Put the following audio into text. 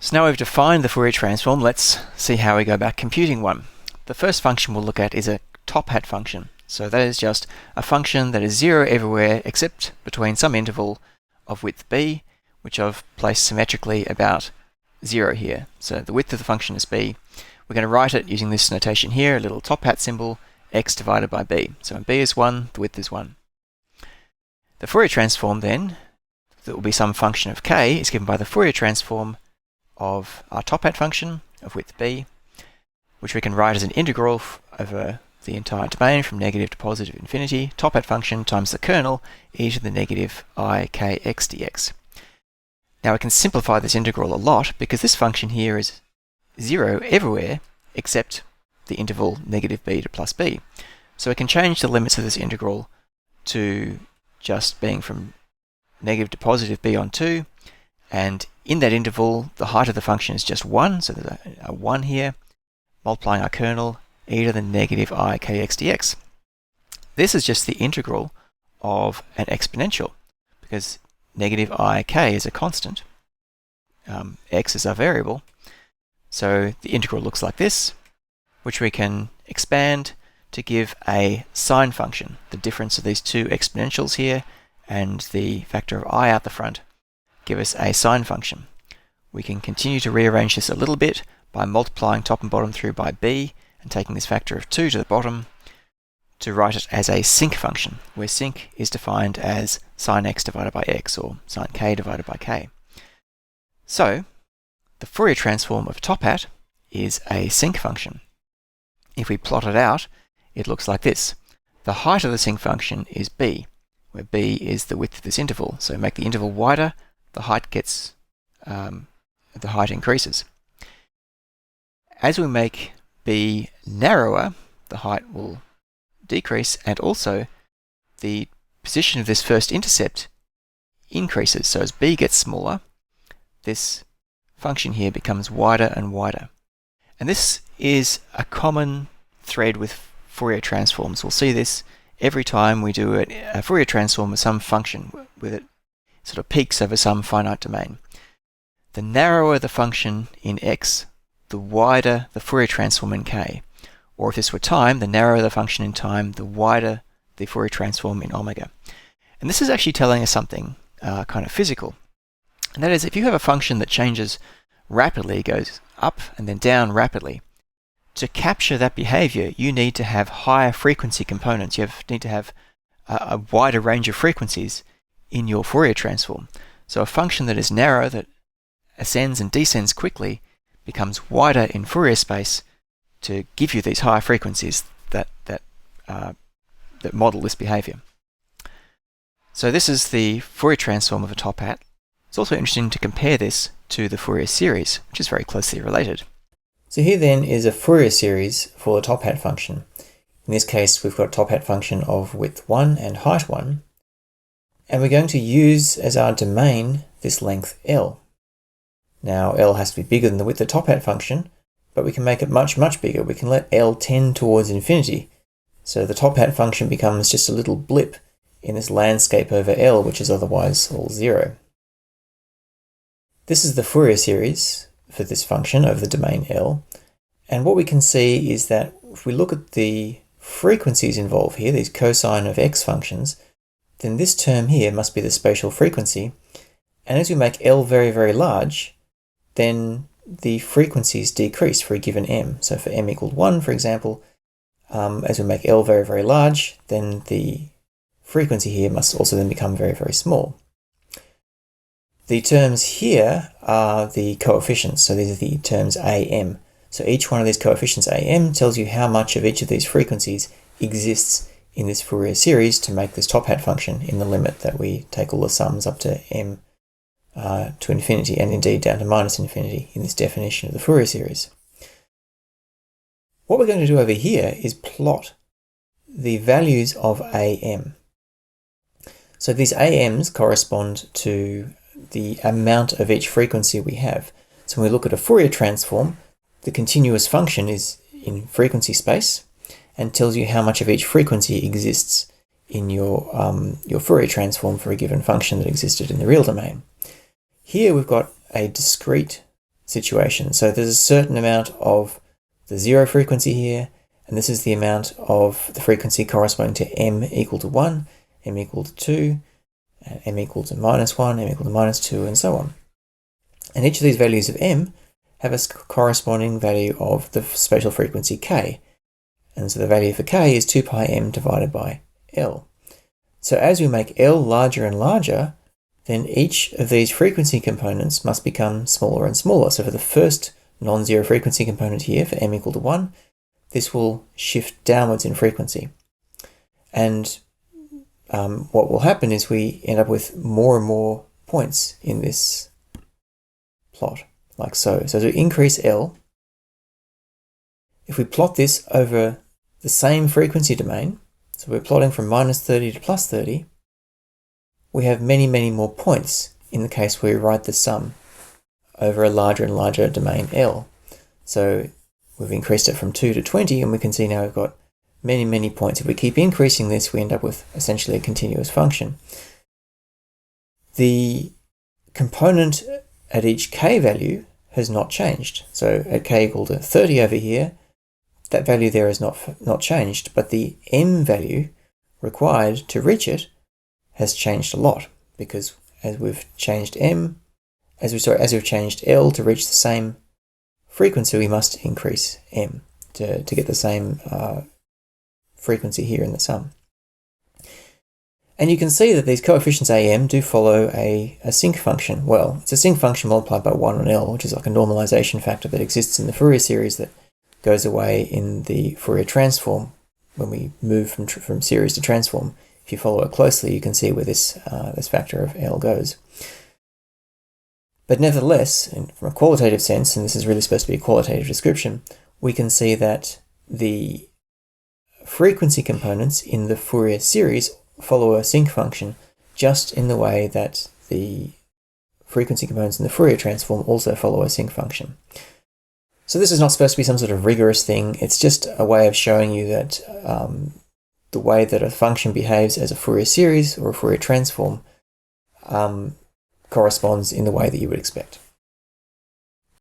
So now we've defined the Fourier transform, let's see how we go about computing one. The first function we'll look at is a Tophat function. So that is just a function that is zero everywhere except between some interval of width b, which I've placed symmetrically about 0 here. So the width of the function is b. We're going to write it using this notation here, a little Tophat symbol, x divided by b. So when b is 1, the width is 1. The Fourier transform then, that will be some function of k, is given by the Fourier transform of our Tophat function of width b, which we can write as an integral over the entire domain from negative to positive infinity, Tophat function times the kernel e to the negative I k x dx. Now we can simplify this integral a lot because this function here is 0 everywhere except the interval negative b to plus b. So we can change the limits of this integral to just being from negative to positive b on 2, and in that interval the height of the function is just 1, so there's a 1 here, multiplying our kernel e to the negative I k x dx. This is just the integral of an exponential, because negative I k is a constant, x is our variable, so the integral looks like this, which we can expand to give a sine function. The difference of these two exponentials here and the factor of I out the front give us a sine function. We can continue to rearrange this a little bit by multiplying top and bottom through by b and taking this factor of 2 to the bottom to write it as a sinc function, where sinc is defined as sine x divided by x, or sine k divided by k. So the Fourier transform of Tophat is a sinc function. If we plot it out, it looks like this. The height of the sinc function is b, where b is the width of this interval. So make the interval wider, the height increases. As we make b narrower, the height will decrease, and also the position of this first intercept increases. So as b gets smaller, this function here becomes wider and wider. And this is a common thread with Fourier transforms. We'll see this every time we do a Fourier transform of some function, with it sort of peaks over some finite domain. The narrower the function in x, the wider the Fourier transform in k. Or if this were time, the narrower the function in time, the wider the Fourier transform in omega. And this is actually telling us something kind of physical. And that is, if you have a function that changes rapidly, goes up and then down rapidly, to capture that behavior, you need to have higher frequency components. You need to have a wider range of frequencies in your Fourier transform. So a function that is narrow, that ascends and descends quickly, becomes wider in Fourier space to give you these higher frequencies that model this behavior. So this is the Fourier transform of a Tophat. It's also interesting to compare this to the Fourier series, which is very closely related. So here then is a Fourier series for the Tophat function. In this case, we've got a Tophat function of width 1 and height 1. And we're going to use as our domain this length L. Now L has to be bigger than the width of the Tophat function, but we can make it much, much bigger. We can let L tend towards infinity. So the Tophat function becomes just a little blip in this landscape over L, which is otherwise all 0. This is the Fourier series for this function over the domain L. And what we can see is that if we look at the frequencies involved here, these cosine of x functions, then this term here must be the spatial frequency. And as we make L very, very large, then the frequencies decrease for a given m. So for m equaled 1, for example, as we make L very, very large, then the frequency here must also then become very, very small. The terms here are the coefficients, so these are the terms am. So each one of these coefficients am tells you how much of each of these frequencies exists in this Fourier series to make this Tophat function in the limit that we take all the sums up to m to infinity, and indeed down to minus infinity in this definition of the Fourier series. What we're going to do over here is plot the values of am. So these AMs correspond to the amount of each frequency we have. So when we look at a Fourier transform, the continuous function is in frequency space and tells you how much of each frequency exists in your Fourier transform for a given function that existed in the real domain. Here we've got a discrete situation. So there's a certain amount of the zero frequency here, and this is the amount of the frequency corresponding to m equal to 1, m equal to 2, m equal to -1, m equal to -2, and so on. And each of these values of m have a corresponding value of the spatial frequency k. And so the value for k is 2 pi m divided by L. So as we make L larger and larger, then each of these frequency components must become smaller and smaller. So for the first non-zero frequency component here, for m equal to 1, this will shift downwards in frequency. And what will happen is we end up with more and more points in this plot, like so. So to increase L, if we plot this over the same frequency domain, so we're plotting from -30 to +30, we have many, many more points in the case where we write the sum over a larger and larger domain L. So we've increased it from 2 to 20, and we can see now we've got many, many points. If we keep increasing this, we end up with essentially a continuous function. The component at each k value has not changed. So at k equal to 30 over here, that value there is not changed, but the m value required to reach it has changed a lot, because as we've changed as we've changed L to reach the same frequency, we must increase m to get the same frequency here in the sum. And you can see that these coefficients am do follow a sinc function. Well, it's a sinc function multiplied by 1 on L, which is like a normalization factor that exists in the Fourier series that goes away in the Fourier transform when we move from series to transform. If you follow it closely, you can see where this factor of L goes. But nevertheless, from a qualitative sense, and this is really supposed to be a qualitative description, we can see that the frequency components in the Fourier series follow a sinc function just in the way that the frequency components in the Fourier transform also follow a sinc function. So this is not supposed to be some sort of rigorous thing. It's just a way of showing you that the way that a function behaves as a Fourier series or a Fourier transform corresponds in the way that you would expect.